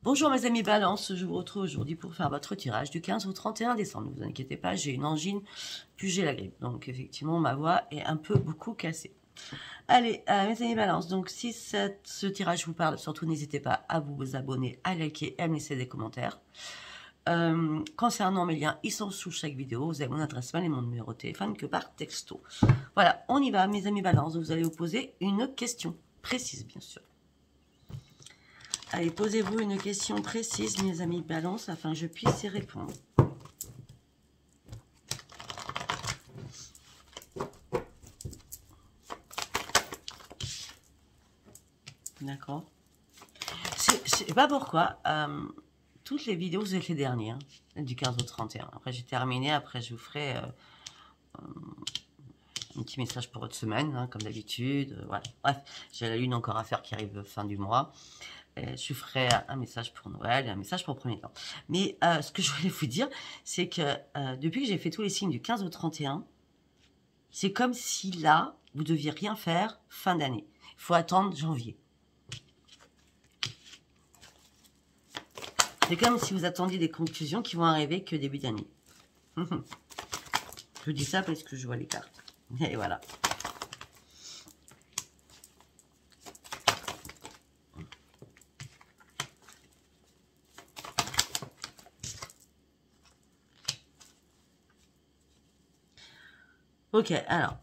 Bonjour mes amis Balance, je vous retrouve aujourd'hui pour faire votre tirage du 15 au 31 décembre. Ne vous inquiétez pas, j'ai une angine, puis j'ai la grippe. Donc effectivement, ma voix est un peu beaucoup cassée. Allez, mes amis Balance, donc si ce tirage vous parle, surtout n'hésitez pas à vous abonner, à liker et à me laisser des commentaires. Concernant mes liens, ils sont sous chaque vidéo. Vous avez mon adresse mail et mon numéro de téléphone que par texto. Voilà, on y va mes amis Balance. Vous allez vous poser une question précise, bien sûr. Allez, posez-vous une question précise, mes amis Balance, afin que je puisse y répondre. D'accord. Je sais pas pourquoi. Toutes les vidéos, vous êtes les dernières, hein, du 15 au 31. Après, j'ai terminé. Après, je vous ferai un petit message pour votre semaine, hein, comme d'habitude. Voilà. Bref, j'ai la lune encore à faire qui arrive fin du mois. Je ferai un message pour Noël et un message pour le premier temps. Mais ce que je voulais vous dire, c'est que depuis que j'ai fait tous les signes du 15 au 31, c'est comme si là, vous ne deviez rien faire fin d'année. Il faut attendre janvier. C'est comme si vous attendiez des conclusions qui vont arriver que début d'année. Je vous dis ça parce que je vois les cartes. Et voilà. Ok, alors,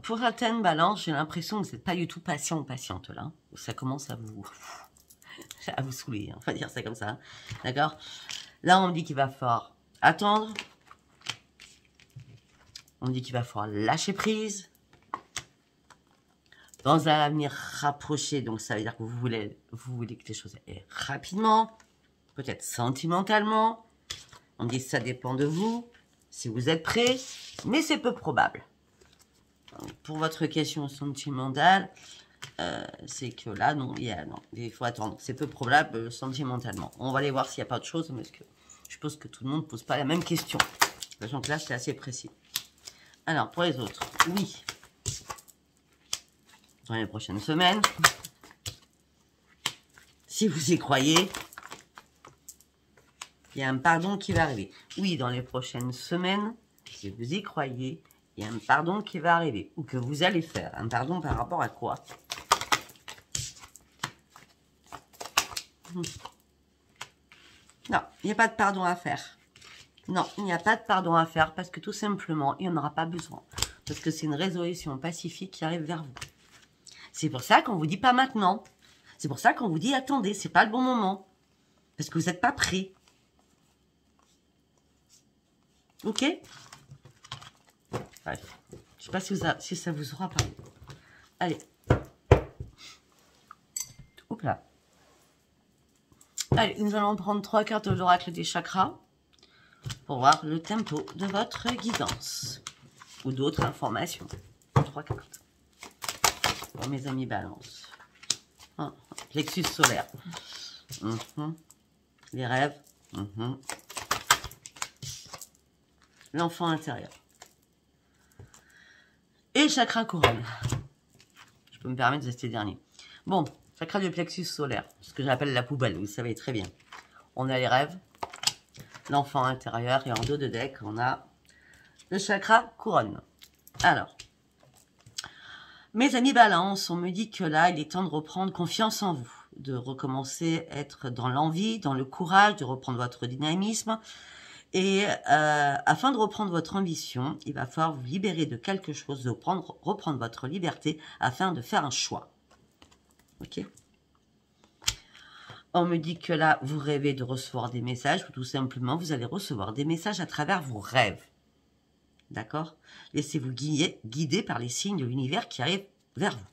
pour certaines balances, j'ai l'impression que vous n'êtes pas du tout patient ou patiente là. Ça commence à vous saouler, hein, on va dire ça comme ça. D'accord? Là, on me dit qu'il va falloir attendre. On me dit qu'il va falloir lâcher prise. Dans un avenir rapproché, donc ça veut dire que vous voulez que les choses aillent rapidement, peut-être sentimentalement. On me dit que ça dépend de vous, si vous êtes prêt, mais c'est peu probable. Donc, pour votre question sentimentale, c'est que là, non, il faut attendre. C'est peu probable sentimentalement. On va aller voir s'il n'y a pas autre chose, parce que je suppose que tout le monde ne pose pas la même question. Sachant que là, c'est assez précis. Alors, pour les autres, oui. Dans les prochaines semaines, si vous y croyez, il y a un pardon qui va arriver. Oui, dans les prochaines semaines, si vous y croyez, il y a un pardon qui va arriver. Ou que vous allez faire. Un pardon par rapport à quoi? Non, il n'y a pas de pardon à faire. Non, il n'y a pas de pardon à faire parce que tout simplement, il n'y en aura pas besoin. Parce que c'est une résolution pacifique qui arrive vers vous. C'est pour ça qu'on vous dit pas maintenant. C'est pour ça qu'on vous dit attendez, c'est pas le bon moment. Parce que vous n'êtes pas prêt. Ok? Bref. Je sais pas si ça vous aura parlé. Allez. Oups là. Allez, nous allons prendre 3 cartes de l'oracle des chakras pour voir le tempo de votre guidance. Ou d'autres informations. 3 cartes. Pour mes amis Balance. Ah, plexus solaire. Les rêves. L'enfant intérieur. Et chakra couronne. Je peux me permettre de rester dernier. Bon, chakra du plexus solaire. Ce que j'appelle la poubelle, vous savez très bien. On a les rêves. L'enfant intérieur. Et en dos de deck, on a le chakra couronne. Alors. Mes amis Balance, on me dit que là, il est temps de reprendre confiance en vous, de recommencer à être dans l'envie, dans le courage, de reprendre votre dynamisme. Et afin de reprendre votre ambition, il va falloir vous libérer de quelque chose, de reprendre votre liberté afin de faire un choix. Ok? On me dit que là, vous rêvez de recevoir des messages, ou tout simplement, vous allez recevoir des messages à travers vos rêves. D'accord? Laissez-vous guider par les signes de l'univers qui arrivent vers vous.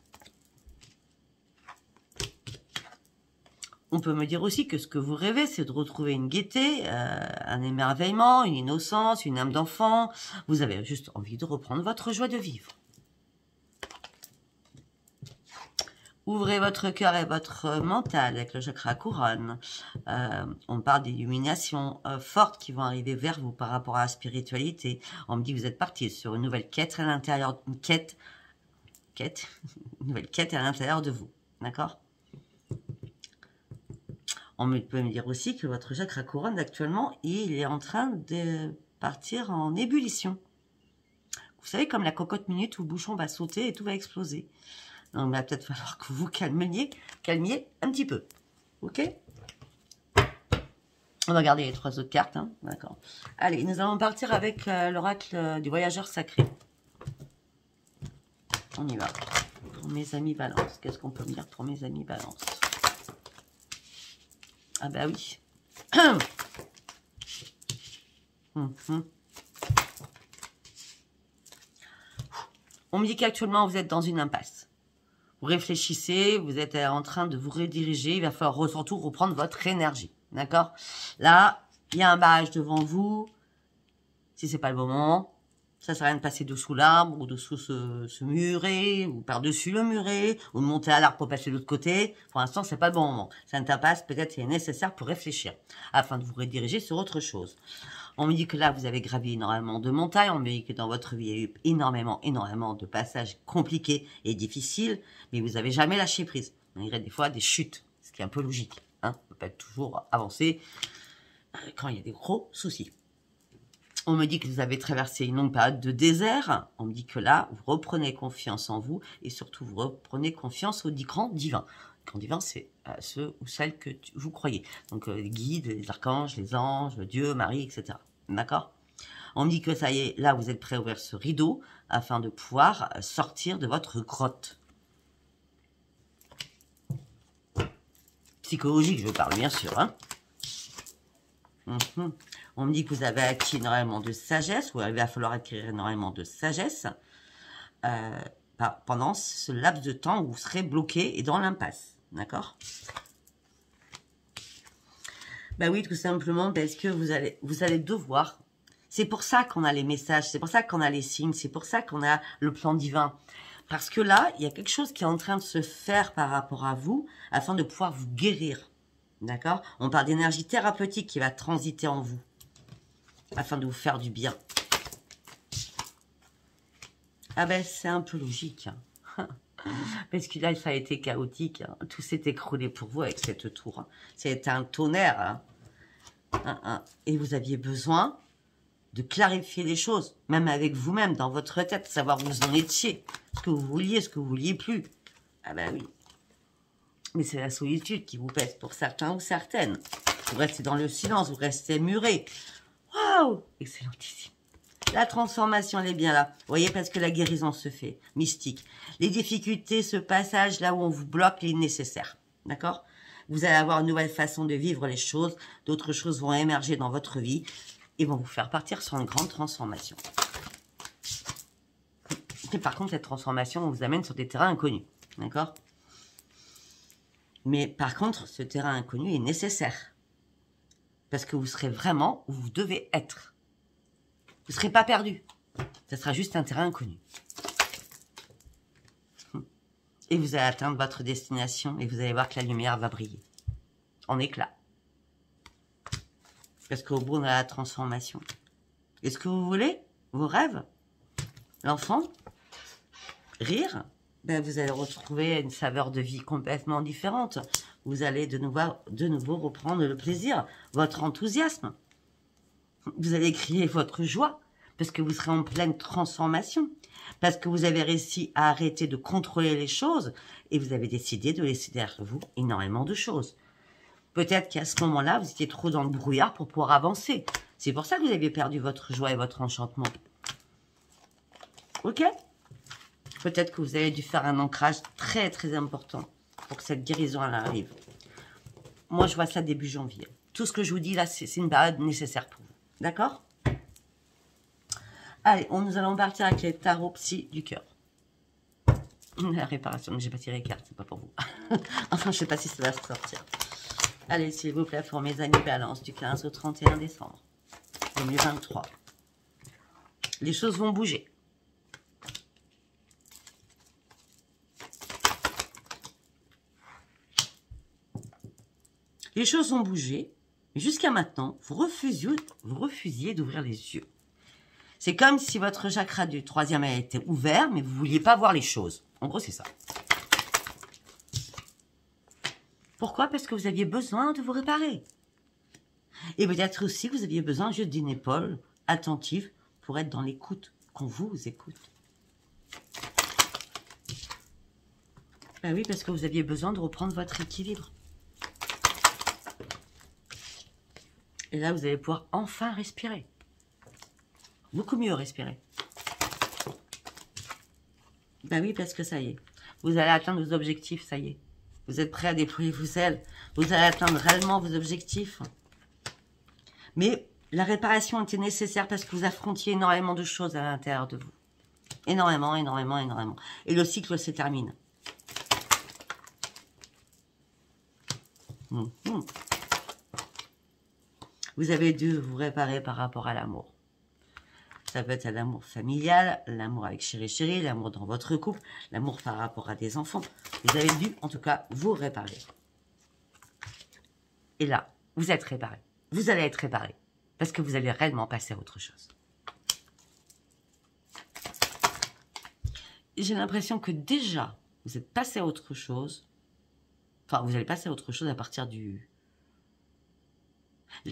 On peut me dire aussi que ce que vous rêvez, c'est de retrouver une gaieté, un émerveillement, une innocence, une âme d'enfant. Vous avez juste envie de reprendre votre joie de vivre. Ouvrez votre cœur et votre mental avec le chakra couronne. On parle d'illuminations fortes qui vont arriver vers vous par rapport à la spiritualité. On me dit que vous êtes parti sur une nouvelle quête à l'intérieur, une nouvelle quête à l'intérieur de vous. D'accord? peut me dire aussi que votre chakra couronne actuellement, il est en train de partir en ébullition. Vous savez, comme la cocotte minute où le bouchon va sauter et tout va exploser. Donc, il va peut-être falloir que vous calmiez un petit peu. Ok? On va garder les 3 autres cartes. Hein. D'accord. Allez, nous allons partir avec l'oracle du voyageur sacré. On y va. Pour mes amis balance. Qu'est-ce qu'on peut me dire pour mes amis balance? Ah bah oui. On me dit qu'actuellement, vous êtes dans une impasse. Vous réfléchissez, vous êtes en train de vous rediriger. Il va falloir surtout reprendre votre énergie. D'accord? Là, il y a un barrage devant vous. Si c'est pas le bon moment, ça sert à rien de passer dessous l'arbre ou dessous ce muret ou par-dessus le muret ou de monter à l'arbre pour passer de l'autre côté. Pour l'instant, c'est pas le bon moment. C'est une impasse, peut-être est nécessaire pour réfléchir afin de vous rediriger sur autre chose. On me dit que là, vous avez gravi énormément de montagnes. On me dit que dans votre vie, il y a eu énormément de passages compliqués et difficiles, mais vous n'avez jamais lâché prise. Malgré des fois des chutes, ce qui est un peu logique. Hein. On ne peut pas toujours avancer quand il y a des gros soucis. On me dit que vous avez traversé une longue période de désert. On me dit que là, vous reprenez confiance en vous et surtout, vous reprenez confiance aux grands divins. Les grands divins, c'est ceux ou celles que vous croyez. Donc, les guides, les archanges, les anges, Dieu, Marie, etc. D'accord? On me dit que ça y est, là, vous êtes prêt à ouvrir ce rideau afin de pouvoir sortir de votre grotte. Psychologique, je parle bien sûr. Hein. On me dit que vous avez acquis énormément de sagesse, ou il va falloir acquérir énormément de sagesse pendant ce laps de temps où vous serez bloqué et dans l'impasse. D'accord? Ben oui, tout simplement parce que vous allez devoir. C'est pour ça qu'on a les messages, c'est pour ça qu'on a les signes, c'est pour ça qu'on a le plan divin. Parce que là, il y a quelque chose qui est en train de se faire par rapport à vous afin de pouvoir vous guérir. D'accord? On parle d'énergie thérapeutique qui va transiter en vous afin de vous faire du bien. Ah ben, c'est un peu logique. Hein. Parce que là, ça a été chaotique. Hein. Tout s'est écroulé pour vous avec cette tour. Hein. C'était un tonnerre. Hein. Et vous aviez besoin de clarifier les choses, même avec vous-même, dans votre tête, savoir où vous en étiez, ce que vous vouliez plus. Ah ben oui. Mais c'est la solitude qui vous pèse pour certains ou certaines. Vous restez dans le silence, vous restez muré. Waouh! Excellentissime. La transformation, elle est bien là. Vous voyez, parce que la guérison se fait. Mystique. Les difficultés, ce passage là où on vous bloque, il est nécessaire. D'accord? Vous allez avoir une nouvelle façon de vivre les choses. D'autres choses vont émerger dans votre vie et vont vous faire partir sur une grande transformation. Et par contre, cette transformation, on vous amène sur des terrains inconnus. D'accord? Mais par contre, ce terrain inconnu est nécessaire. Parce que vous serez vraiment où vous devez être. Vous ne serez pas perdu. Ce sera juste un terrain inconnu. Et vous allez atteindre votre destination et vous allez voir que la lumière va briller. En éclat. Parce qu'au bout, on a la transformation. Est-ce que vous voulez vos rêves? L'enfant? Rire? Ben, vous allez retrouver une saveur de vie complètement différente. Vous allez de nouveau reprendre le plaisir, votre enthousiasme. Vous allez crier votre joie, parce que vous serez en pleine transformation. Parce que vous avez réussi à arrêter de contrôler les choses et vous avez décidé de laisser derrière vous énormément de choses. Peut-être qu'à ce moment-là, vous étiez trop dans le brouillard pour pouvoir avancer. C'est pour ça que vous aviez perdu votre joie et votre enchantement. Ok? Peut-être que vous avez dû faire un ancrage très très important pour que cette guérison elle arrive. Moi, je vois ça début janvier. Tout ce que je vous dis là, c'est une période nécessaire pour vous. D'accord? Allez, nous allons partir avec les tarots psy du cœur. La réparation, mais j'ai pas tiré les cartes, c'est pas pour vous. Enfin, je sais pas si ça va se sortir. Allez, s'il vous plaît, pour mes amis balance du 15 au 31 décembre 2023. Les choses vont bouger. Les choses ont bougé. Jusqu'à maintenant, vous refusiez d'ouvrir les yeux. C'est comme si votre chakra du 3e œil était ouvert, mais vous ne vouliez pas voir les choses. En gros, c'est ça. Pourquoi? Parce que vous aviez besoin de vous réparer. Et peut-être aussi que vous aviez besoin juste d'une épaule attentive pour être dans l'écoute, qu'on vous écoute. Ben oui, parce que vous aviez besoin de reprendre votre équilibre. Et là, vous allez pouvoir enfin respirer. Beaucoup mieux respirer. Ben oui, parce que ça y est. Vous allez atteindre vos objectifs, ça y est. Vous êtes prêts à déployer vos ailes. Vous allez atteindre réellement vos objectifs. Mais la réparation était nécessaire parce que vous affrontiez énormément de choses à l'intérieur de vous. Énormément, énormément, énormément. Et le cycle se termine. Vous avez dû vous réparer par rapport à l'amour. Ça peut être l'amour familial, l'amour avec chéri, l'amour dans votre couple, l'amour par rapport à des enfants. Vous avez dû, en tout cas, vous réparer. Et là, vous êtes réparé. Vous allez être réparé. Parce que vous allez réellement passer à autre chose. J'ai l'impression que déjà, vous êtes passé à autre chose. Enfin, vous allez passer à autre chose à partir du...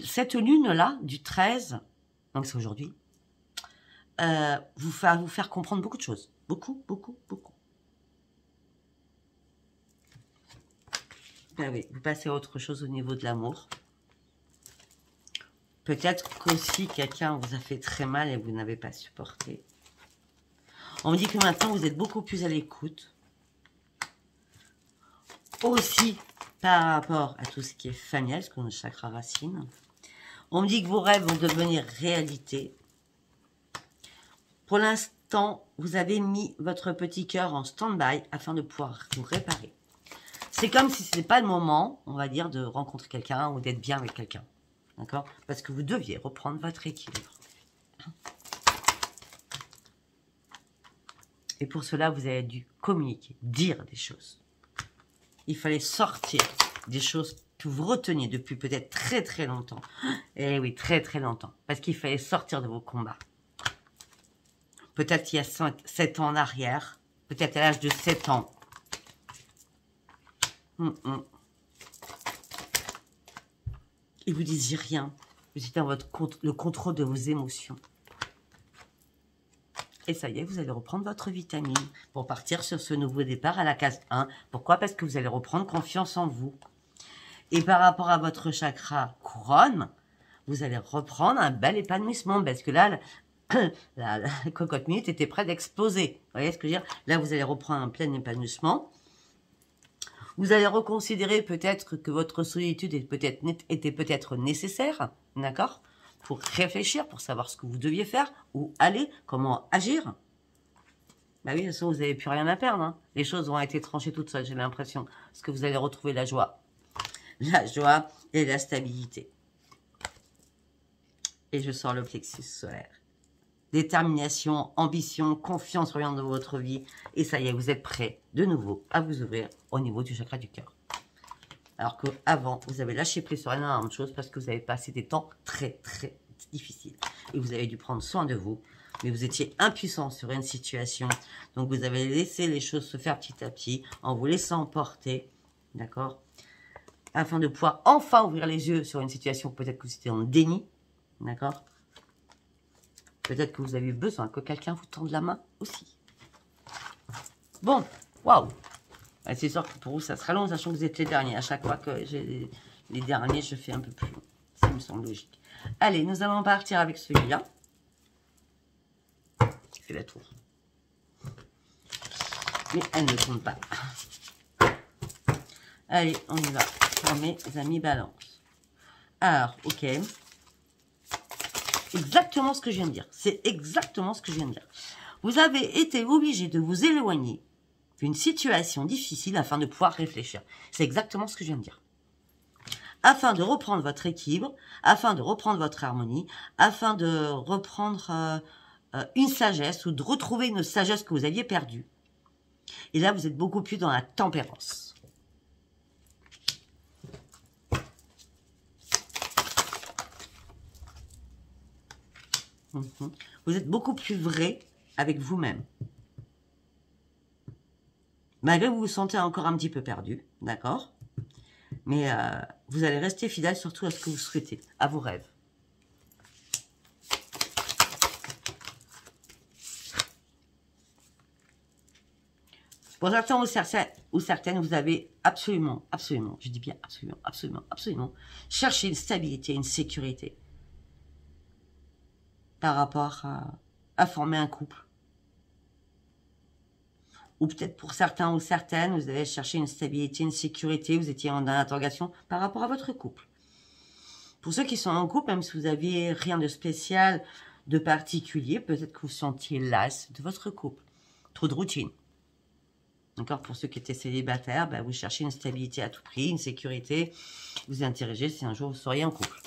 Cette lune-là, du 13, donc c'est aujourd'hui, vous faire comprendre beaucoup de choses. Beaucoup, beaucoup, beaucoup. Ben oui, vous passez à autre chose au niveau de l'amour. Peut-être qu'aussi quelqu'un vous a fait très mal et vous n'avez pas supporté. On me dit que maintenant vous êtes beaucoup plus à l'écoute. Aussi par rapport à tout ce qui est familial, ce qu'on a chakra racine. On me dit que vos rêves vont devenir réalité. Pour l'instant, vous avez mis votre petit cœur en stand-by afin de pouvoir vous réparer. C'est comme si ce n'était pas le moment, on va dire, de rencontrer quelqu'un ou d'être bien avec quelqu'un. D'accord? Parce que vous deviez reprendre votre équilibre. Et pour cela, vous avez dû communiquer, dire des choses. Il fallait sortir des choses que vous reteniez depuis peut-être très très longtemps. Eh oui, très très longtemps. Parce qu'il fallait sortir de vos combats. Peut-être il y a 7 ans en arrière. Peut-être à l'âge de 7 ans. Et vous disiez rien. Vous étiez dans le contrôle de vos émotions. Et ça y est, vous allez reprendre votre vitamine pour partir sur ce nouveau départ à la case 1. Pourquoi? Parce que vous allez reprendre confiance en vous. Et par rapport à votre chakra couronne, vous allez reprendre un bel épanouissement. Parce que là, la cocotte minute était prête d'exploser. Vous voyez ce que je veux dire? Là, vous allez reprendre un plein épanouissement. Vous allez reconsidérer peut-être que votre solitude était peut-être nécessaire. D'accord? Pour réfléchir, pour savoir ce que vous deviez faire, où aller, comment agir. Bah oui, de toute façon, vous n'avez plus rien à perdre. Hein. Les choses ont été tranchées toutes seules, j'ai l'impression. Parce que vous allez retrouver la joie. La joie et la stabilité. Et je sors le plexus solaire. Détermination, ambition, confiance orientée dans votre vie. Et ça y est, vous êtes prêts de nouveau à vous ouvrir au niveau du chakra du cœur. Alors qu'avant, vous avez lâché prise sur énormément de choses parce que vous avez passé des temps très, très difficiles. Et vous avez dû prendre soin de vous. Mais vous étiez impuissant sur une situation. Donc, vous avez laissé les choses se faire petit à petit en vous laissant emporter. D'accord? Afin de pouvoir enfin ouvrir les yeux sur une situation peut-être que vous étiez en déni. D'accord? Peut-être que vous avez besoin que quelqu'un vous tende la main aussi. Bon, waouh! C'est sûr que pour vous, ça sera long, sachant que vous êtes les derniers. À chaque fois que j'ai les derniers, je fais un peu plus long. Ça me semble logique. Allez, nous allons partir avec celui-là. Qui fait la tour. Mais elle ne compte pas. Allez, on y va. Pour mes amis balance. Alors, ok. Exactement ce que je viens de dire. C'est exactement ce que je viens de dire. Vous avez été obligé de vous éloigner d'une situation difficile afin de pouvoir réfléchir. C'est exactement ce que je viens de dire. Afin de reprendre votre équilibre, afin de reprendre votre harmonie, afin de reprendre une sagesse ou de retrouver une sagesse que vous aviez perdue. Et là, vous êtes beaucoup plus dans la tempérance. Vous êtes beaucoup plus vrai avec vous-même. Malgré que vous vous sentez encore un petit peu perdu, d'accord? Mais vous allez rester fidèle surtout à ce que vous souhaitez, à vos rêves. Pour certains ou certaines, vous avez absolument, je dis bien absolument, cherché une stabilité, une sécurité par rapport à former un couple. Ou peut-être pour certains ou certaines, vous avez cherché une stabilité, une sécurité, vous étiez en interrogation par rapport à votre couple. Pour ceux qui sont en couple, même si vous n'aviez rien de spécial, de particulier, peut-être que vous sentiez las de votre couple. Trop de routine. D'accord. Pour ceux qui étaient célibataires, ben, vous cherchez une stabilité à tout prix, une sécurité. Vous interrogez si un jour vous seriez en couple.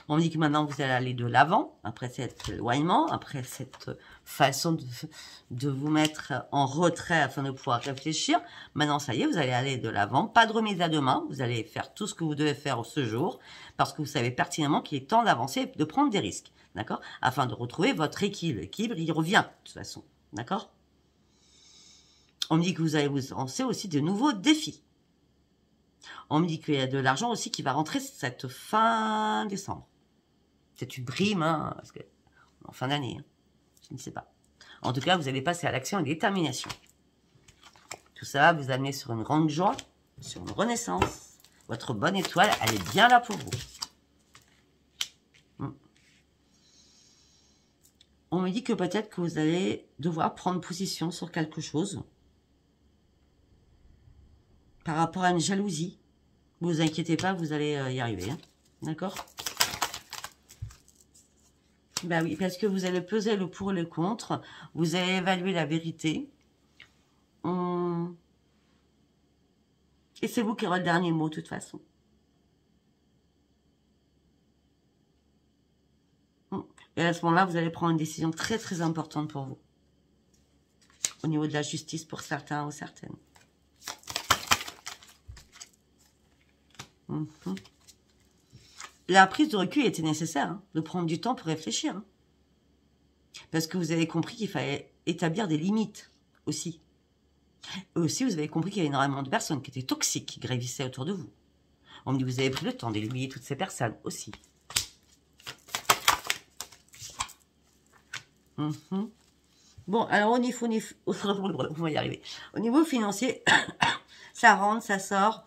On me dit que maintenant vous allez aller de l'avant, après cet éloignement, après cette façon de vous mettre en retrait afin de pouvoir réfléchir. Maintenant, ça y est, vous allez aller de l'avant. Pas de remise à demain. Vous allez faire tout ce que vous devez faire ce jour parce que vous savez pertinemment qu'il est temps d'avancer et de prendre des risques. D'accord? Afin de retrouver votre équilibre. L'équilibre, il revient de toute façon. D'accord? On me dit que vous allez vous lancer aussi de nouveaux défis. On me dit qu'il y a de l'argent aussi qui va rentrer cette fin décembre. C'est une prime, hein, parce que en fin d'année, hein, je ne sais pas. En tout cas, vous allez passer à l'action avec détermination. Tout ça va vous amener sur une grande joie, sur une renaissance. Votre bonne étoile, elle est bien là pour vous. On me dit que peut-être que vous allez devoir prendre position sur quelque chose par rapport à une jalousie. Ne vous inquiétez pas, vous allez y arriver. Hein. D'accord? Ben oui, parce que vous allez peser le pour et le contre. Vous allez évaluer la vérité. Et c'est vous qui aurez le dernier mot, de toute façon. Et à ce moment-là, vous allez prendre une décision très, très importante pour vous. Au niveau de la justice pour certains ou certaines. La prise de recul était nécessaire, hein, de prendre du temps pour réfléchir. Hein. Parce que vous avez compris qu'il fallait établir des limites aussi. Et aussi, vous avez compris qu'il y avait énormément de personnes qui étaient toxiques, qui grévissaient autour de vous. On me dit que vous avez pris le temps d'éliminer toutes ces personnes aussi. Bon, alors on va y arriver. Au niveau financier, ça rentre, ça sort.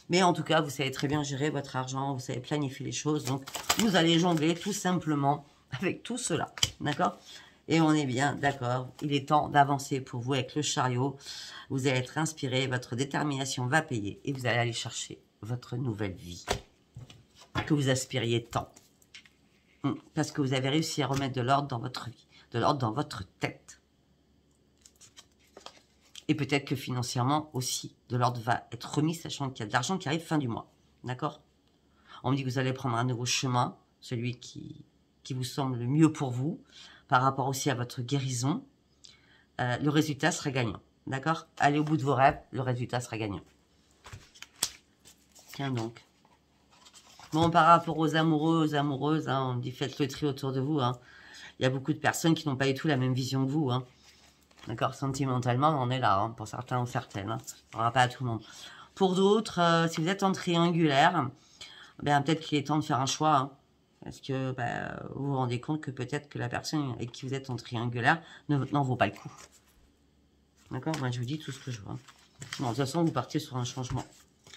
Mais en tout cas, vous savez très bien gérer votre argent, vous savez planifier les choses. Donc, vous allez jongler tout simplement avec tout cela. D'accord? Et on est bien d'accord. Il est temps d'avancer pour vous avec le chariot. Vous allez être inspiré, votre détermination va payer. Et vous allez aller chercher votre nouvelle vie que vous aspiriez tant. Parce que vous avez réussi à remettre de l'ordre dans votre vie, de l'ordre dans votre tête. Et peut-être que financièrement aussi, de l'ordre va être remis, sachant qu'il y a de l'argent qui arrive fin du mois. D'accord? On me dit que vous allez prendre un nouveau chemin, celui qui vous semble le mieux pour vous, par rapport aussi à votre guérison. Le résultat sera gagnant. D'accord? Allez au bout de vos rêves, le résultat sera gagnant. Tiens donc. Bon, par rapport aux amoureux, aux amoureuses, hein, on me dit faites le tri autour de vous. Hein. Il y a beaucoup de personnes qui n'ont pas du tout la même vision que vous. Hein. D'accord, sentimentalement, on est là, hein, pour certains ou certaines. Hein. Ça ne parlera pas à tout le monde. Pour d'autres, si vous êtes en triangulaire, ben, peut-être qu'il est temps de faire un choix. Hein, parce que vous vous rendez compte que peut-être que la personne avec qui vous êtes en triangulaire n'en vaut pas le coup. D'accord, moi je vous dis tout ce que je vois. Bon, de toute façon, vous partez sur un changement.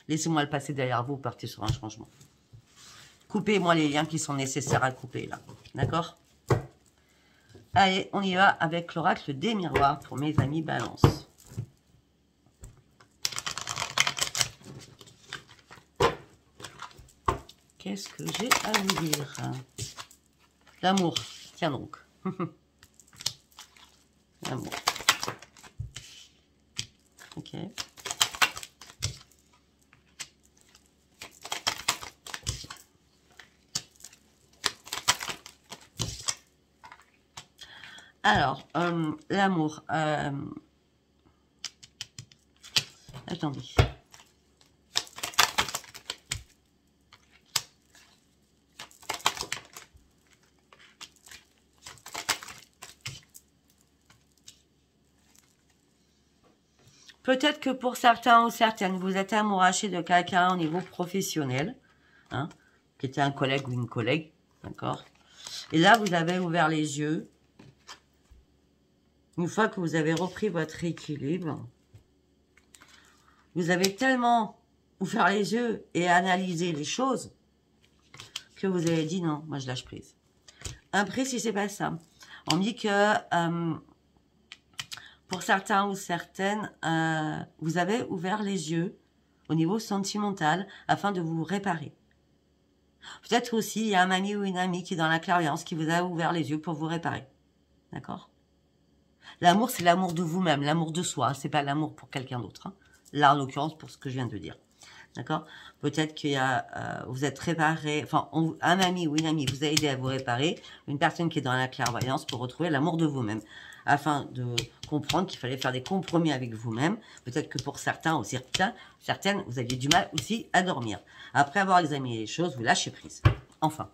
Laissez-moi le passer derrière vous, vous partez sur un changement. Coupez-moi les liens qui sont nécessaires à couper, là. D'accord? Allez, on y va avec l'oracle des miroirs pour mes amis Balance. Qu'est-ce que j'ai à vous dire? L'amour. Tiens donc. L'amour. Ok. Alors, l'amour. Attendez. Peut-être que pour certains ou certaines, vous êtes amouraché de quelqu'un au niveau professionnel, hein, qui était un collègue ou une collègue, d'accord? Et là, vous avez ouvert les yeux. Une fois que vous avez repris votre équilibre, vous avez tellement ouvert les yeux et analysé les choses que vous avez dit non, moi je lâche prise. Après, si c'est pas ça, on me dit que pour certains ou certaines, vous avez ouvert les yeux au niveau sentimental afin de vous réparer. Peut-être aussi, il y a un ami ou une amie qui est dans la clairvoyance qui vous a ouvert les yeux pour vous réparer. D'accord? L'amour, c'est l'amour de vous-même, l'amour de soi. C'est pas l'amour pour quelqu'un d'autre. Hein. Là, en l'occurrence, pour ce que je viens de dire. D'accord? Peut-être qu'il y a, vous êtes réparé, enfin, un ami ou une amie vous a aidé à vous réparer. Une personne qui est dans la clairvoyance pour retrouver l'amour de vous-même. Afin de comprendre qu'il fallait faire des compromis avec vous-même. Peut-être que pour certains ou certaines, vous aviez du mal aussi à dormir. Après avoir examiné les choses, vous lâchez prise. Enfin.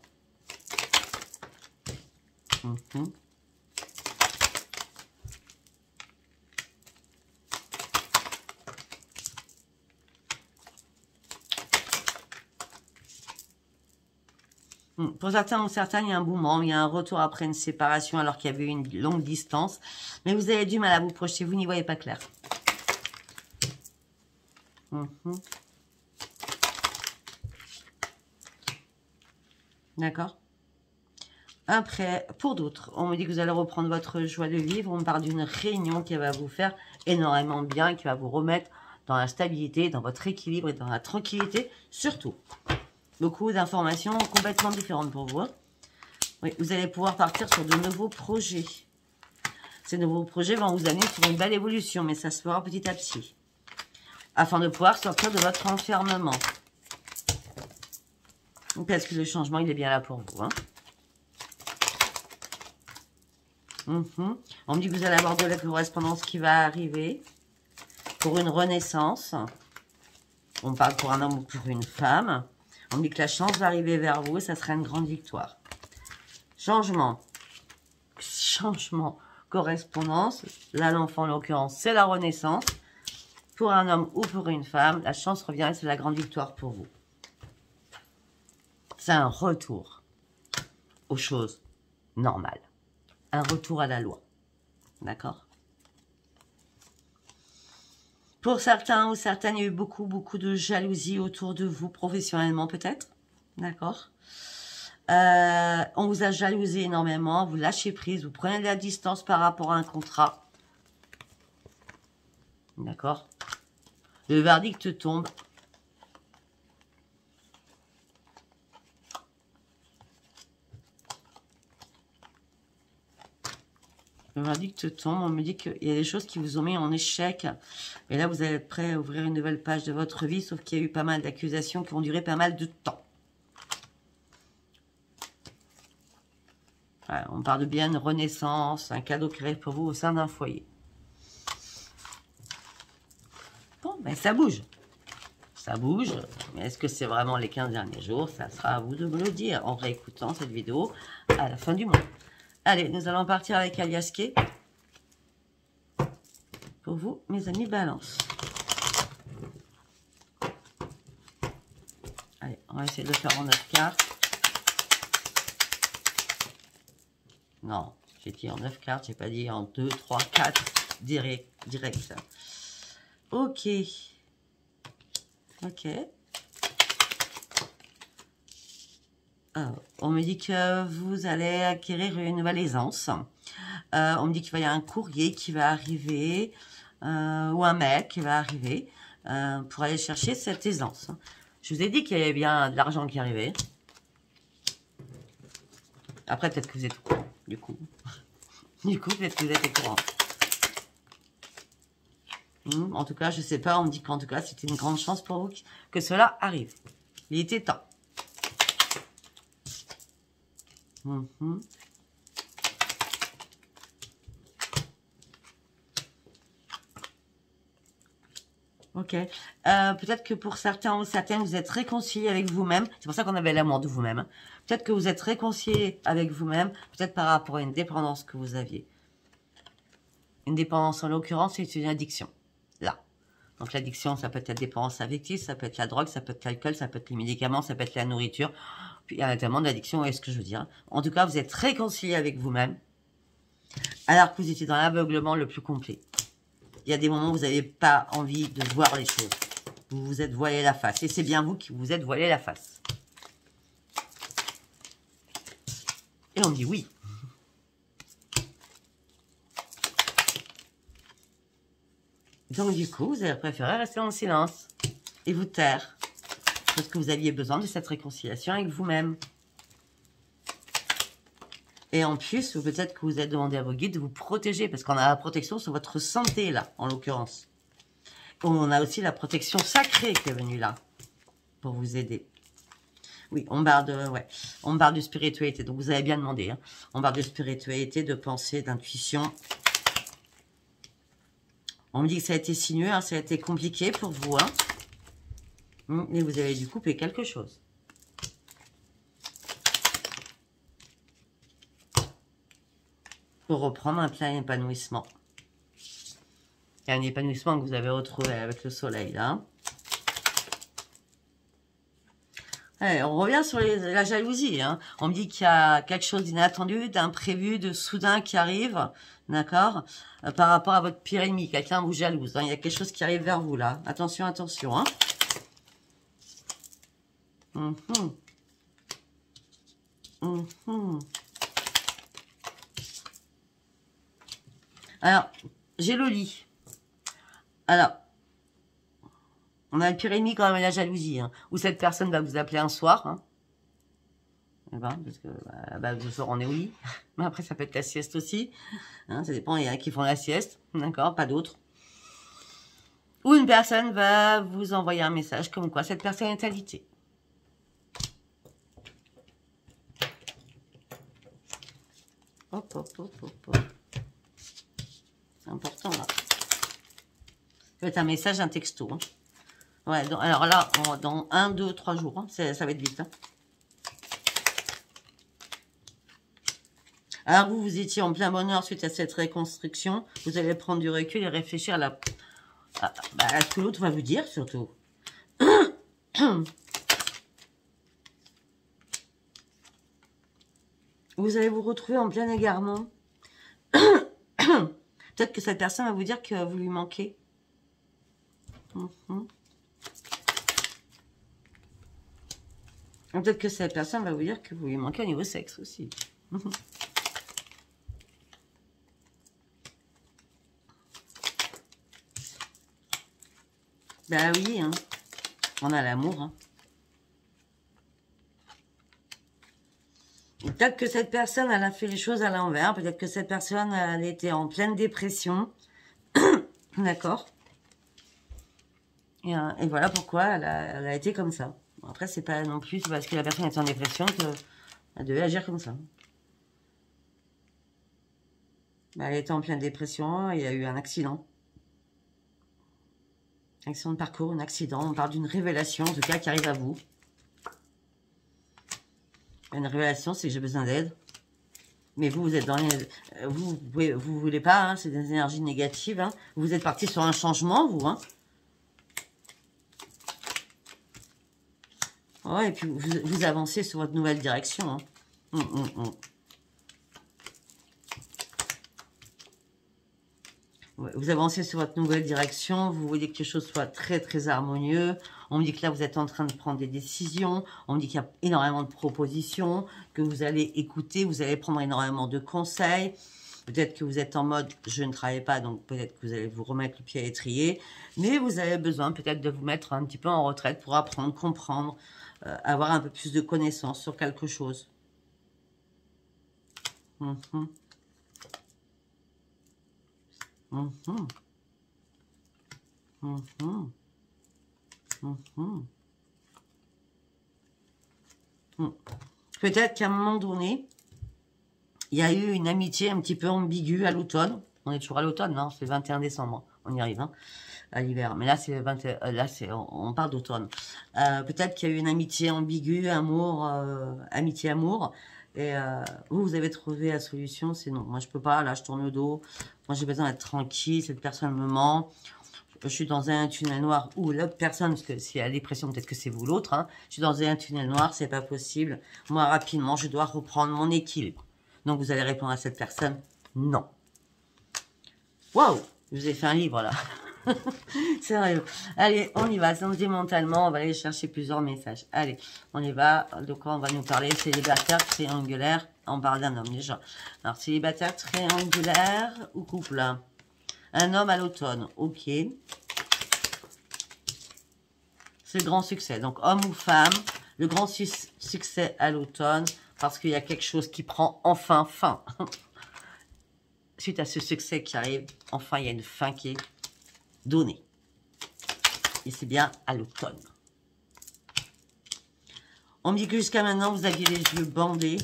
Pour certains ou certaines, il y a un moment, il y a un retour après une séparation alors qu'il y avait une longue distance. Mais vous avez du mal à vous projeter, vous n'y voyez pas clair. D'accord. Après, pour d'autres, on me dit que vous allez reprendre votre joie de vivre. On me parle d'une réunion qui va vous faire énormément bien et qui va vous remettre dans la stabilité, dans votre équilibre et dans la tranquillité, surtout. Beaucoup d'informations complètement différentes pour vous. Oui, vous allez pouvoir partir sur de nouveaux projets. Ces nouveaux projets vont vous amener sur une belle évolution, mais ça se fera petit à petit. Afin de pouvoir sortir de votre enfermement. Parce que le changement, il est bien là pour vous. Hein. On me dit que vous allez avoir de la correspondance qui va arriver pour une renaissance. On parle pour un homme ou pour une femme. On me dit que la chance va arriver vers vous et ça sera une grande victoire. Changement, correspondance. Là, l'enfant, en l'occurrence, c'est la renaissance. Pour un homme ou pour une femme, la chance revient et c'est la grande victoire pour vous. C'est un retour aux choses normales. Un retour à la loi. D'accord? Pour certains ou certaines, il y a eu beaucoup de jalousie autour de vous, professionnellement peut-être. D'accord? On vous a jalousé énormément, vous lâchez prise, vous prenez de la distance par rapport à un contrat. D'accord? Le verdict tombe. Le verdict tombe, on me dit qu'il y a des choses qui vous ont mis en échec. Et là, vous allez être prêt à ouvrir une nouvelle page de votre vie, sauf qu'il y a eu pas mal d'accusations qui ont duré pas mal de temps. Voilà, on parle de bien une renaissance, un cadeau qui arrive pour vous au sein d'un foyer. Bon, ben ça bouge. Ça bouge, mais est-ce que c'est vraiment les 15 derniers jours? Ça sera à vous de me le dire en réécoutant cette vidéo à la fin du mois. Allez, nous allons partir avec Aliasqué. Pour vous, mes amis, balance. Allez, on va essayer de le faire en 9 cartes. Non, j'ai dit en 9 cartes, j'ai pas dit en 2, 3, 4, direct. Ok. Ok. On me dit que vous allez acquérir une nouvelle aisance. On me dit qu'il va y avoir un courrier qui va arriver, ou un mail qui va arriver pour aller chercher cette aisance. Je vous ai dit qu'il y avait bien de l'argent qui arrivait. Après, peut-être que vous êtes au courant, du coup. Peut-être que vous êtes au courant. En tout cas, je sais pas, on me dit qu'en tout cas, c'était une grande chance pour vous que cela arrive. Il était temps. Ok. Peut-être que pour certains ou certaines, vous êtes réconciliés avec vous-même. C'est pour ça qu'on avait l'amour de vous-même. Hein. Peut-être que vous êtes réconciliés avec vous-même. Peut-être par rapport à une dépendance que vous aviez. Une dépendance, en l'occurrence, c'est une addiction. Là. Donc l'addiction, ça peut être la dépendance affective, ça peut être la drogue, ça peut être l'alcool, ça peut être les médicaments, ça peut être la nourriture. Puis il y en a tellement d'addictions, vous voyez ce que je veux dire. En tout cas, vous êtes réconcilié avec vous-même, alors que vous étiez dans l'aveuglement le plus complet. Il y a des moments où vous n'avez pas envie de voir les choses. Vous vous êtes voilé la face. Et c'est bien vous qui vous êtes voilé la face. Et on dit oui. Donc du coup, vous avez préféré rester en silence et vous taire. Parce que vous aviez besoin de cette réconciliation avec vous-même. Et en plus, peut-être que vous avez demandé à vos guides de vous protéger, parce qu'on a la protection sur votre santé, là, en l'occurrence. On a aussi la protection sacrée qui est venue là, pour vous aider. Oui, on parle de spiritualité, donc vous avez bien demandé. Hein. On parle de spiritualité, de pensée, d'intuition. On me dit que ça a été sinueux, hein, ça a été compliqué pour vous. Hein. Et vous avez dû couper quelque chose. Pour reprendre un plein épanouissement. Il y a un épanouissement que vous avez retrouvé avec le soleil, là. Allez, on revient sur la jalousie. Hein. On me dit qu'il y a quelque chose d'inattendu, d'imprévu, de soudain qui arrive, d'accord, par rapport à votre pire ennemi. Quelqu'un vous jalouse. Hein. Il y a quelque chose qui arrive vers vous, là. Attention, attention. Hein. Alors, j'ai le lit. Alors, on a le pire ennemi quand même, la jalousie. Hein, où cette personne va vous appeler un soir. Hein, et ben, parce que le soir, on est au lit. Mais après, ça peut être la sieste aussi. Hein, ça dépend, il y en a qui font la sieste. D'accord, pas d'autres. Ou une personne va vous envoyer un message comme quoi cette personne est alitée. Hop, hop, hop, hop, hop. C'est important, là. Ça va être un message, un texto. Hein. Ouais, donc, alors là, dans 1, 2, 3 jours, hein, ça va être vite. Hein. Alors, vous étiez en plein bonheur suite à cette reconstruction. Vous allez prendre du recul et réfléchir à ce que l'autre va vous dire, surtout. Vous allez vous retrouver en plein égarement. Peut-être que cette personne va vous dire que vous lui manquez. Peut-être que cette personne va vous dire que vous lui manquez au niveau sexe aussi. Ben oui, hein. On a l'amour. Hein. Peut-être que cette personne, elle a fait les choses à l'envers. Peut-être que cette personne, elle était en pleine dépression. D'accord. Et voilà pourquoi elle a été comme ça. Après, c'est pas non plus parce que la personne est en dépression qu'elle devait agir comme ça. Elle était en pleine dépression, il y a eu un accident. Accident de parcours, un accident. On parle d'une révélation, en tout cas, qui arrive à vous. Une révélation, c'est que j'ai besoin d'aide. Mais vous êtes dans les... Vous voulez pas, hein, c'est des énergies négatives. Hein. Vous êtes parti sur un changement, vous. Hein. Ouais, et puis vous avancez sur votre nouvelle direction. Hein. Vous avancez sur votre nouvelle direction, vous voulez que quelque chose soit très très harmonieux. On me dit que là vous êtes en train de prendre des décisions, on me dit qu'il y a énormément de propositions, que vous allez écouter, vous allez prendre énormément de conseils. Peut-être que vous êtes en mode je ne travaille pas, donc peut-être que vous allez vous remettre le pied à l'étrier. Mais vous avez besoin peut-être de vous mettre un petit peu en retraite pour apprendre, comprendre, avoir un peu plus de connaissances sur quelque chose. Peut-être qu'à un moment donné, il y a eu une amitié un petit peu ambiguë à l'automne. On est toujours à l'automne, non? C'est le 21 décembre. On y arrive, hein, à l'hiver. Mais là, c'est on parle d'automne. Peut-être qu'il y a eu une amitié ambiguë, amour, amitié-amour. Et vous avez trouvé la solution, c'est non. Moi, je peux pas. Là, je tourne le dos. Moi, j'ai besoin d'être tranquille. Cette personne me ment. je suis dans un tunnel noir ou l'autre personne, parce que s'il y a la dépression, peut-être que c'est vous l'autre, hein, je suis dans un tunnel noir, c'est pas possible. Moi, rapidement, je dois reprendre mon équilibre. Donc, vous allez répondre à cette personne, non. Waouh, je vous ai fait un livre, là. Sérieux. Allez, on y va. Sentimentellement, on va aller chercher plusieurs messages. Allez, on y va. De quoi on va nous parler? Célibataire, triangulaire. On parle d'un homme, déjà. Alors, célibataire, triangulaire ou couple? Un homme à l'automne. Ok. C'est le grand succès. Donc, homme ou femme, le grand succès à l'automne, parce qu'il y a quelque chose qui prend enfin fin. Suite à ce succès qui arrive, enfin, il y a une fin qui est donnée. Et c'est bien à l'automne. On me dit que jusqu'à maintenant, vous aviez les yeux bandés.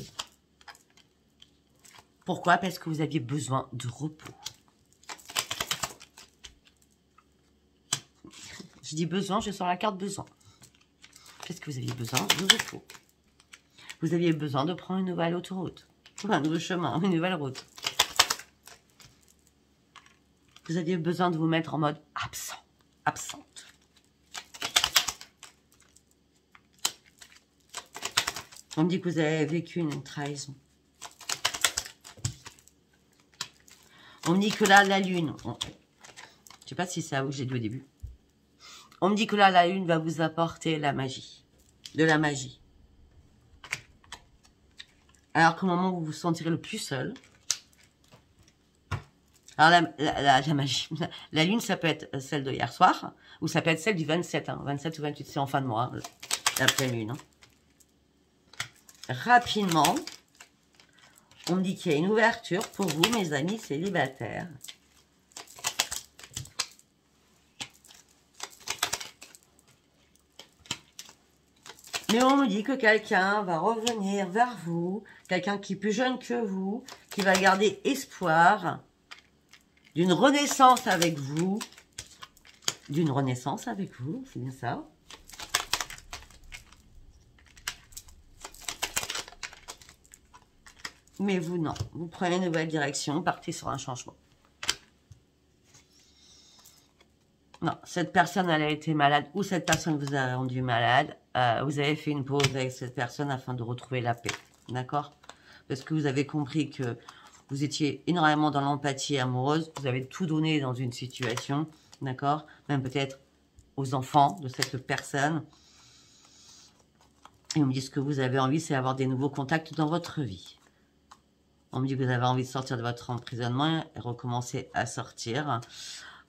Pourquoi? Parce que vous aviez besoin de repos. Je dis besoin, je sors la carte besoin. Parce que vous aviez besoin de repos. Vous aviez besoin de prendre une nouvelle autoroute. Un nouveau chemin, une nouvelle route. Vous aviez besoin de vous mettre en mode absent, absente. On me dit que vous avez vécu une trahison. On me dit que là, la lune... Je ne sais pas si c'est à vous que j'ai dit au début. On me dit que là, la lune va vous apporter la magie. De la magie. Alors qu'au moment où vous vous sentirez le plus seul... Alors, la magie. La lune, ça peut être celle de hier soir, ou ça peut être celle du 27. Hein. 27 ou 28, c'est en fin de mois, la pleine lune. Hein. Rapidement, on me dit qu'il y a une ouverture pour vous, mes amis célibataires. Mais on me dit que quelqu'un va revenir vers vous, quelqu'un qui est plus jeune que vous, qui va garder espoir d'une renaissance avec vous. D'une renaissance avec vous, c'est bien ça. Mais vous, non. Vous prenez une nouvelle direction, partez sur un changement. Non, cette personne, elle a été malade, ou cette personne vous a rendu malade. Vous avez fait une pause avec cette personne afin de retrouver la paix. D'accord? Parce que vous avez compris que vous étiez énormément dans l'empathie amoureuse. Vous avez tout donné dans une situation. D'accord? Même peut-être aux enfants de cette personne. Et on me dit ce que vous avez envie, c'est avoir des nouveaux contacts dans votre vie. On me dit que vous avez envie de sortir de votre emprisonnement et recommencer à sortir.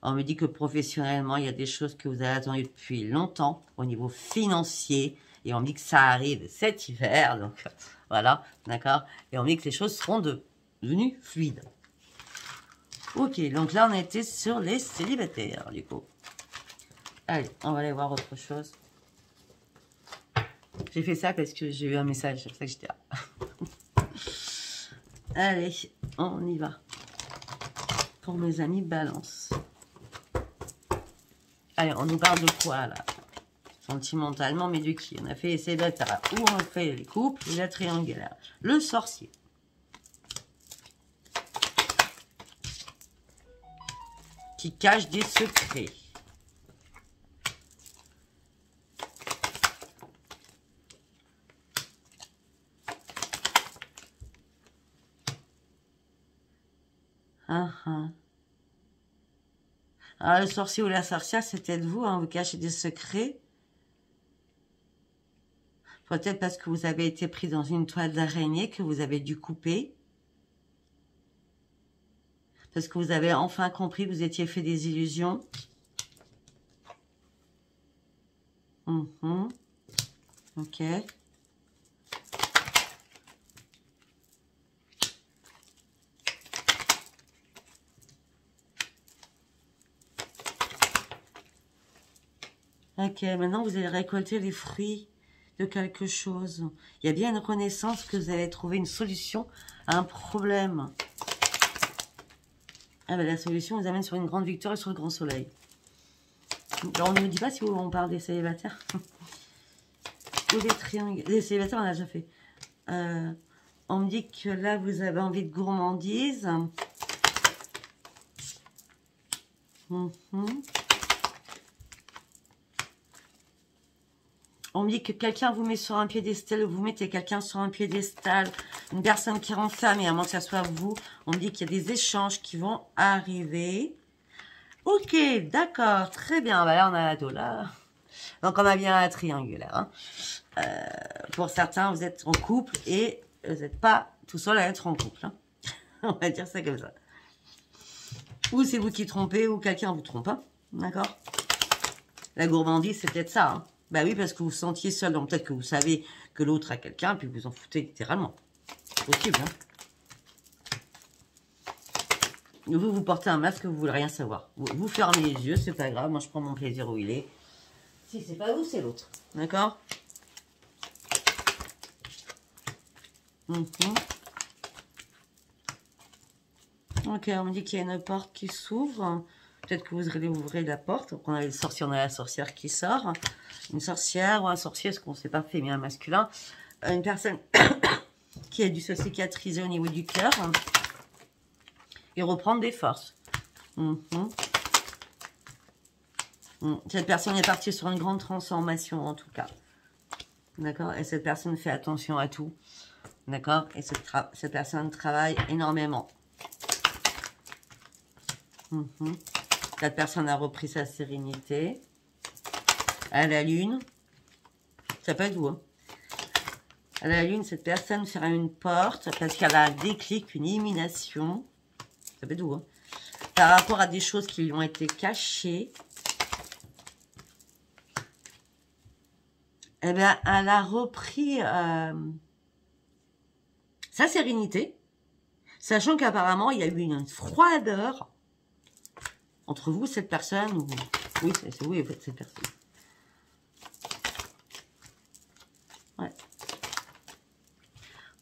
On me dit que professionnellement, il y a des choses que vous avez attendues depuis longtemps au niveau financier. Et on me dit que ça arrive cet hiver. Donc, voilà, d'accord? Et on me dit que les choses seront devenues fluides. Ok, donc là, on était sur les célibataires, du coup. Allez, on va aller voir autre chose. J'ai fait ça parce que j'ai eu un message, c'est pour ça que j'étais là. Allez, on y va. Pour mes amis balance. Allez, on nous parle de quoi, là? Sentimentalement, mais de qui? On a fait les célibataires, ou on fait les couples, et la triangulaire. Le sorcier. Qui cache des secrets. Alors, le sorcier ou la sorcière, c'était de vous, hein, vous cachez des secrets. Peut-être parce que vous avez été pris dans une toile d'araignée que vous avez dû couper. Parce que vous avez enfin compris que vous étiez fait des illusions. Ok. Ok, maintenant vous allez récolter les fruits de quelque chose. Il y a bien une renaissance, que vous allez trouver une solution à un problème. Ah ben, la solution vous amène sur une grande victoire et sur le grand soleil. Alors, on ne nous dit pas si on parle des célibataires. Ou des triangles. Les célibataires, on a déjà fait. On me dit que là, vous avez envie de gourmandise. On me dit que quelqu'un vous met sur un piédestal, vous mettez quelqu'un sur un piédestal, une personne qui renferme, et à moins que ça soit vous, on me dit qu'il y a des échanges qui vont arriver. Ok, d'accord, très bien. Bah là, on a la dos là. Donc, on a bien la triangulaire. Hein. Pour certains, vous êtes en couple et vous n'êtes pas tout seul à être en couple. Hein. On va dire ça comme ça. Ou c'est vous qui trompez ou quelqu'un vous trompe. Hein. D'accord? La gourmandise, c'est peut-être ça. Hein. Bah oui, parce que vous vous sentiez seul. Donc peut-être que vous savez que l'autre a quelqu'un, puis vous en foutez littéralement. C'est possible. Hein. Vous portez un masque, vous voulez rien savoir. Vous fermez les yeux, c'est pas grave. Moi, je prends mon plaisir où il est. Si c'est pas vous, c'est l'autre. D'accord? Ok, on me dit qu'il y a une porte qui s'ouvre. Peut-être que vous allez ouvrir la porte. Donc on a le sorcier, on a la sorcière qui sort. Une sorcière ou un sorcier, ce qu'on ne sait pas, féminin, masculin. Une personne qui a dû se cicatriser au niveau du cœur. Et reprendre des forces. Cette personne est partie sur une grande transformation, en tout cas. D'accord? Et cette personne fait attention à tout. D'accord? Et cette personne travaille énormément. Cette personne a repris sa sérénité. À la lune. Ça peut être vous. Hein? À la lune, cette personne fera une porte parce qu'elle a un déclic, une illumination. Ça peut être vous. Hein? Par rapport à des choses qui lui ont été cachées. Eh bien, elle a repris sa sérénité. Sachant qu'apparemment, il y a eu une froideur entre vous, cette personne, ou... Oui, c'est vous et cette personne. Ouais.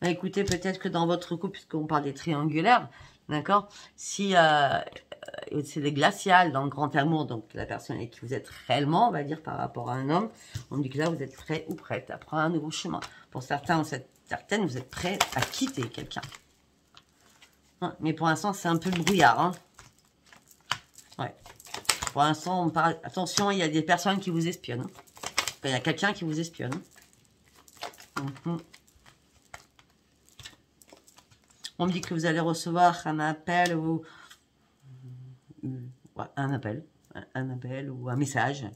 Bah, écoutez, peut-être que dans votre couple, puisqu'on parle des triangulaires, d'accord, si c'est des glaciales dans le grand amour, donc la personne avec qui vous êtes réellement, on va dire, par rapport à un homme, on dit que là, vous êtes prêt ou prête à prendre un nouveau chemin. Pour certains ou certaines, vous êtes prêts à quitter quelqu'un. Hein, mais pour l'instant, c'est un peu le brouillard, hein. Ouais. Pour l'instant, on parle... Attention, il y a des personnes qui vous espionnent. Hein. Enfin, il y a quelqu'un qui vous espionne. On me dit que vous allez recevoir un appel ou... un appel ou un message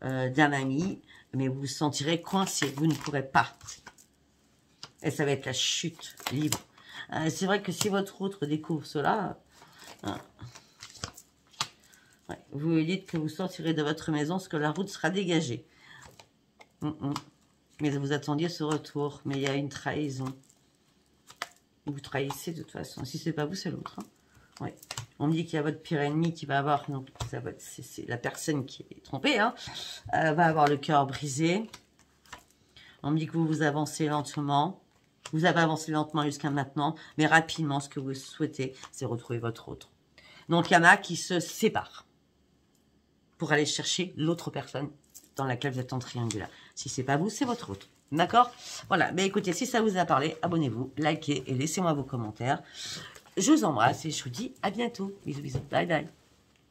d'un ami, mais vous vous sentirez coincé. Vous ne pourrez pas. Et ça va être la chute libre. C'est vrai que si votre autre découvre cela... Ouais, vous lui dites que vous sortirez de votre maison parce que la route sera dégagée. Mais vous attendiez ce retour. Mais il y a une trahison. Vous trahissez de toute façon. Si c'est pas vous, c'est l'autre. Hein. Ouais. On me dit qu'il y a votre pire ennemi qui va avoir... Donc, c'est la personne qui est trompée. Hein, va avoir le cœur brisé. On me dit que vous avancez lentement. Vous avez avancé lentement jusqu'à maintenant. Mais rapidement, ce que vous souhaitez, c'est retrouver votre autre. Donc, il y en a qui se séparent pour aller chercher l'autre personne dans laquelle vous êtes en triangulaire. Si c'est pas vous, c'est votre autre. D'accord? Voilà. Mais écoutez, si ça vous a parlé, abonnez-vous, likez et laissez-moi vos commentaires. Je vous embrasse et je vous dis à bientôt. Bisous, bisous. Bye, bye.